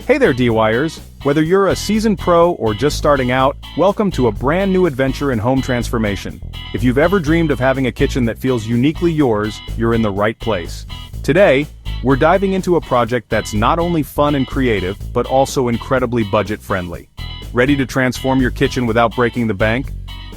Hey there DIYers! Whether you're a seasoned pro or just starting out, welcome to a brand new adventure in home transformation. If you've ever dreamed of having a kitchen that feels uniquely yours, you're in the right place. Today, we're diving into a project that's not only fun and creative, but also incredibly budget-friendly. Ready to transform your kitchen without breaking the bank?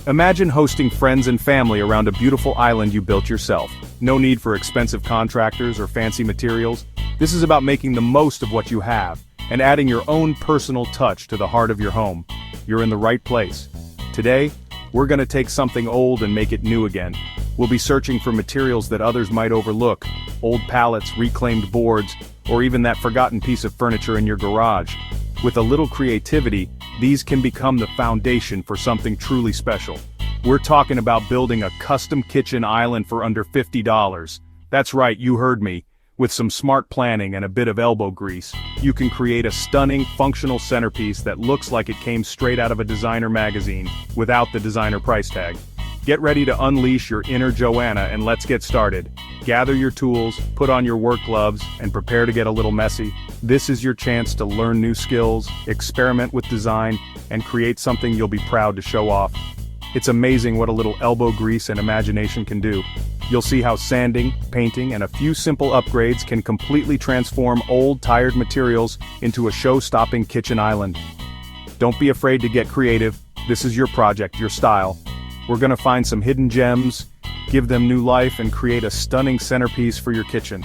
Imagine hosting friends and family around a beautiful island you built yourself. No need for expensive contractors or fancy materials. This is about making the most of what you have and adding your own personal touch to the heart of your home. You're in the right place. Today, we're gonna take something old and make it new again. We'll be searching for materials that others might overlook, old pallets, reclaimed boards, or even that forgotten piece of furniture in your garage. With a little creativity, these can become the foundation for something truly special. We're talking about building a custom kitchen island for under $50. That's right, you heard me. With some smart planning and a bit of elbow grease, you can create a stunning, functional centerpiece that looks like it came straight out of a designer magazine, without the designer price tag. Get ready to unleash your inner Joanna and let's get started. Gather your tools, put on your work gloves, and prepare to get a little messy. This is your chance to learn new skills, experiment with design, and create something you'll be proud to show off. It's amazing what a little elbow grease and imagination can do. You'll see how sanding, painting, and a few simple upgrades can completely transform old, tired materials into a show-stopping kitchen island. Don't be afraid to get creative. This is your project, your style. We're gonna find some hidden gems, give them new life, and create a stunning centerpiece for your kitchen.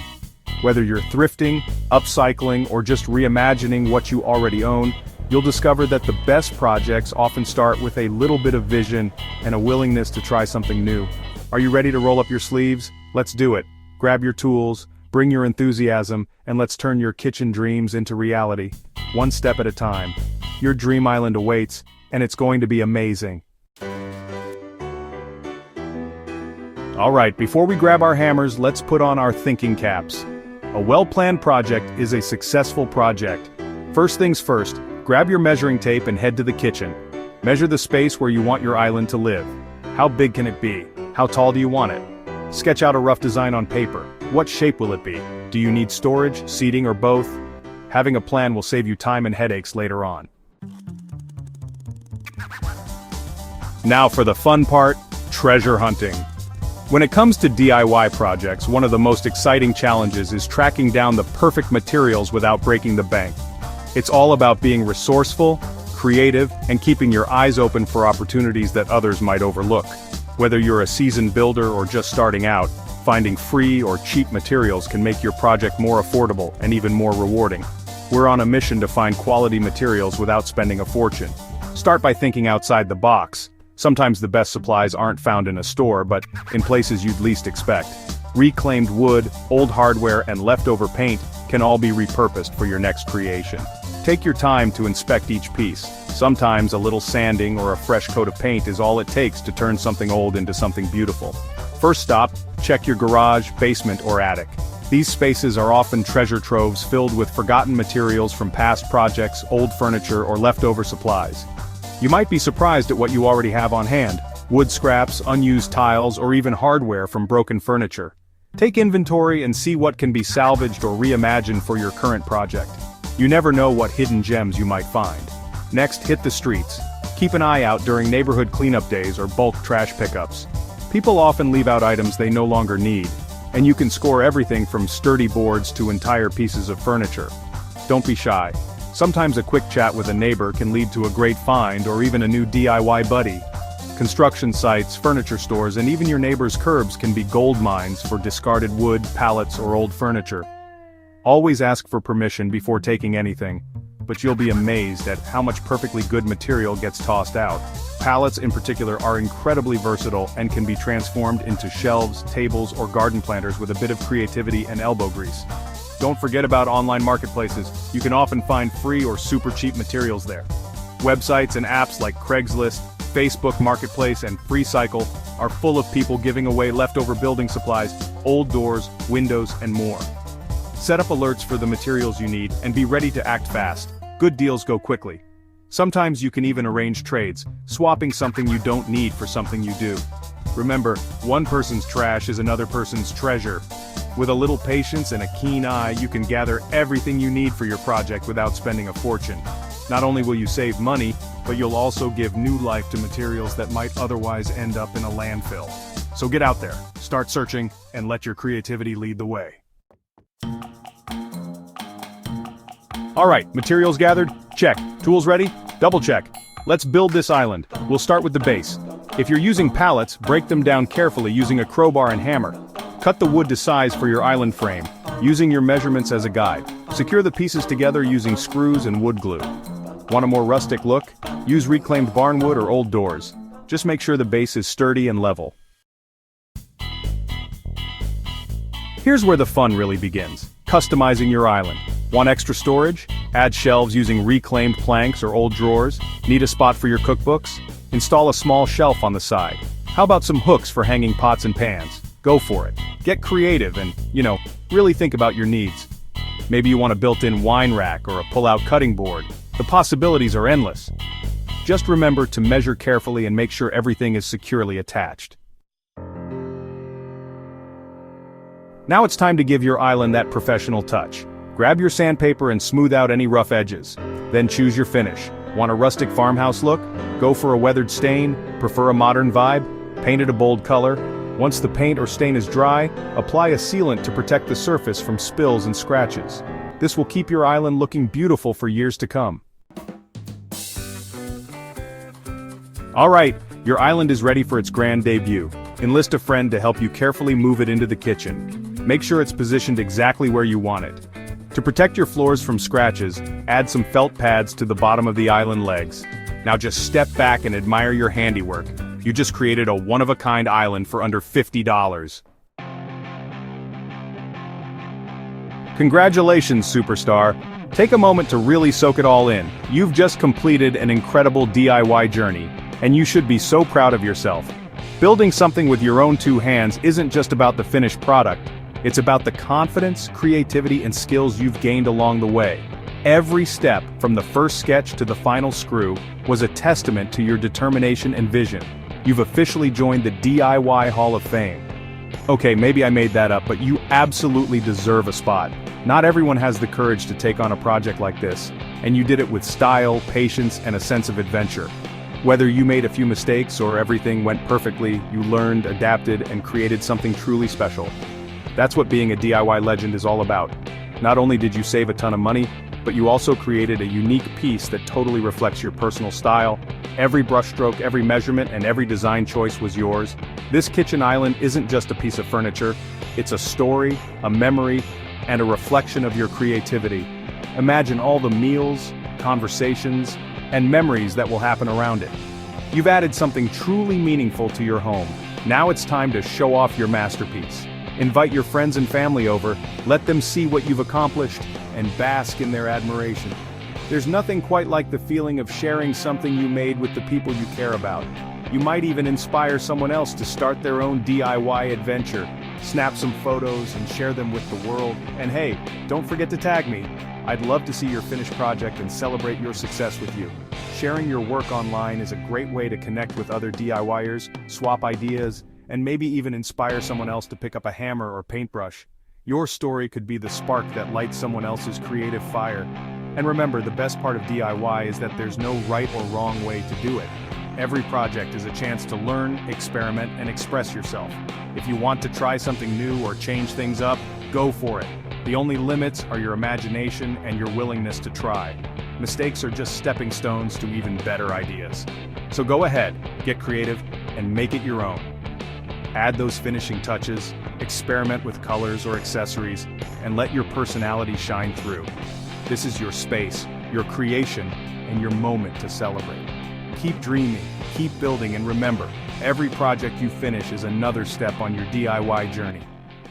Whether you're thrifting, upcycling, or just reimagining what you already own, you'll discover that the best projects often start with a little bit of vision and a willingness to try something new. Are you ready to roll up your sleeves? Let's do it. Grab your tools, bring your enthusiasm, and let's turn your kitchen dreams into reality. One step at a time. Your dream island awaits, and it's going to be amazing. Alright, before we grab our hammers, let's put on our thinking caps. A well-planned project is a successful project. First things first, grab your measuring tape and head to the kitchen. Measure the space where you want your island to live. How big can it be? How tall do you want it? Sketch out a rough design on paper. What shape will it be? Do you need storage, seating, or both? Having a plan will save you time and headaches later on. Now for the fun part, treasure hunting. When it comes to DIY projects, one of the most exciting challenges is tracking down the perfect materials without breaking the bank. It's all about being resourceful, creative, and keeping your eyes open for opportunities that others might overlook. Whether you're a seasoned builder or just starting out, finding free or cheap materials can make your project more affordable and even more rewarding. We're on a mission to find quality materials without spending a fortune. Start by thinking outside the box. Sometimes the best supplies aren't found in a store, but in places you'd least expect. Reclaimed wood, old hardware, and leftover paint can all be repurposed for your next creation. Take your time to inspect each piece. Sometimes a little sanding or a fresh coat of paint is all it takes to turn something old into something beautiful. First stop, check your garage, basement, or attic. These spaces are often treasure troves filled with forgotten materials from past projects, old furniture, or leftover supplies. You might be surprised at what you already have on hand: wood scraps, unused tiles, or even hardware from broken furniture. Take inventory and see what can be salvaged or reimagined for your current project. You never know what hidden gems you might find. Next, hit the streets. Keep an eye out during neighborhood cleanup days or bulk trash pickups. People often leave out items they no longer need, and you can score everything from sturdy boards to entire pieces of furniture. Don't be shy. Sometimes a quick chat with a neighbor can lead to a great find or even a new DIY buddy. Construction sites, furniture stores, and even your neighbor's curbs can be gold mines for discarded wood, pallets, or old furniture. Always ask for permission before taking anything, but you'll be amazed at how much perfectly good material gets tossed out. Pallets in particular are incredibly versatile and can be transformed into shelves, tables, or garden planters with a bit of creativity and elbow grease. Don't forget about online marketplaces. You can often find free or super cheap materials there. Websites and apps like Craigslist, Facebook Marketplace, and FreeCycle are full of people giving away leftover building supplies, old doors, windows, and more. Set up alerts for the materials you need and be ready to act fast. Good deals go quickly. Sometimes you can even arrange trades, swapping something you don't need for something you do. Remember, one person's trash is another person's treasure. With a little patience and a keen eye, you can gather everything you need for your project without spending a fortune. Not only will you save money, but you'll also give new life to materials that might otherwise end up in a landfill. So get out there, start searching, and let your creativity lead the way. Alright, materials gathered? Check. Tools ready? Double check. Let's build this island. We'll start with the base. If you're using pallets, break them down carefully using a crowbar and hammer. Cut the wood to size for your island frame, using your measurements as a guide. Secure the pieces together using screws and wood glue. Want a more rustic look? Use reclaimed barnwood or old doors. Just make sure the base is sturdy and level. Here's where the fun really begins. Customizing your island. Want extra storage? Add shelves using reclaimed planks or old drawers. Need a spot for your cookbooks? Install a small shelf on the side. How about some hooks for hanging pots and pans? Go for it. Get creative and, really think about your needs. Maybe you want a built-in wine rack or a pull-out cutting board. The possibilities are endless. Just remember to measure carefully and make sure everything is securely attached. Now it's time to give your island that professional touch. Grab your sandpaper and smooth out any rough edges. Then choose your finish. Want a rustic farmhouse look? Go for a weathered stain. Prefer a modern vibe? Paint it a bold color. Once the paint or stain is dry, apply a sealant to protect the surface from spills and scratches. This will keep your island looking beautiful for years to come. Alright, your island is ready for its grand debut. Enlist a friend to help you carefully move it into the kitchen. Make sure it's positioned exactly where you want it. To protect your floors from scratches, add some felt pads to the bottom of the island legs. Now just step back and admire your handiwork. You just created a one-of-a-kind island for under $50. Congratulations, superstar. Take a moment to really soak it all in. You've just completed an incredible DIY journey, and you should be so proud of yourself. Building something with your own two hands isn't just about the finished product. It's about the confidence, creativity, and skills you've gained along the way. Every step, from the first sketch to the final screw, was a testament to your determination and vision. You've officially joined the DIY Hall of Fame. Okay, maybe I made that up, but you absolutely deserve a spot. Not everyone has the courage to take on a project like this, and you did it with style, patience, and a sense of adventure. Whether you made a few mistakes or everything went perfectly, you learned, adapted, and created something truly special. That's what being a DIY legend is all about. Not only did you save a ton of money, but you also created a unique piece that totally reflects your personal style. Every brushstroke, every measurement, and every design choice was yours. This kitchen island isn't just a piece of furniture, it's a story, a memory, and a reflection of your creativity. Imagine all the meals, conversations, and memories that will happen around it. You've added something truly meaningful to your home. Now it's time to show off your masterpiece. Invite your friends and family over, let them see what you've accomplished, and bask in their admiration. There's nothing quite like the feeling of sharing something you made with the people you care about. You might even inspire someone else to start their own DIY adventure. Snap some photos and share them with the world. And hey, don't forget to tag me. I'd love to see your finished project and celebrate your success with you. Sharing your work online is a great way to connect with other DIYers, swap ideas, and maybe even inspire someone else to pick up a hammer or paintbrush. Your story could be the spark that lights someone else's creative fire. And remember, the best part of DIY is that there's no right or wrong way to do it. Every project is a chance to learn, experiment, and express yourself. If you want to try something new or change things up, go for it. The only limits are your imagination and your willingness to try. Mistakes are just stepping stones to even better ideas. So go ahead, get creative, and make it your own. Add those finishing touches, experiment with colors or accessories, and let your personality shine through. This is your space, your creation, and your moment to celebrate. Keep dreaming, keep building, and remember, every project you finish is another step on your DIY journey.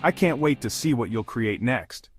I can't wait to see what you'll create next.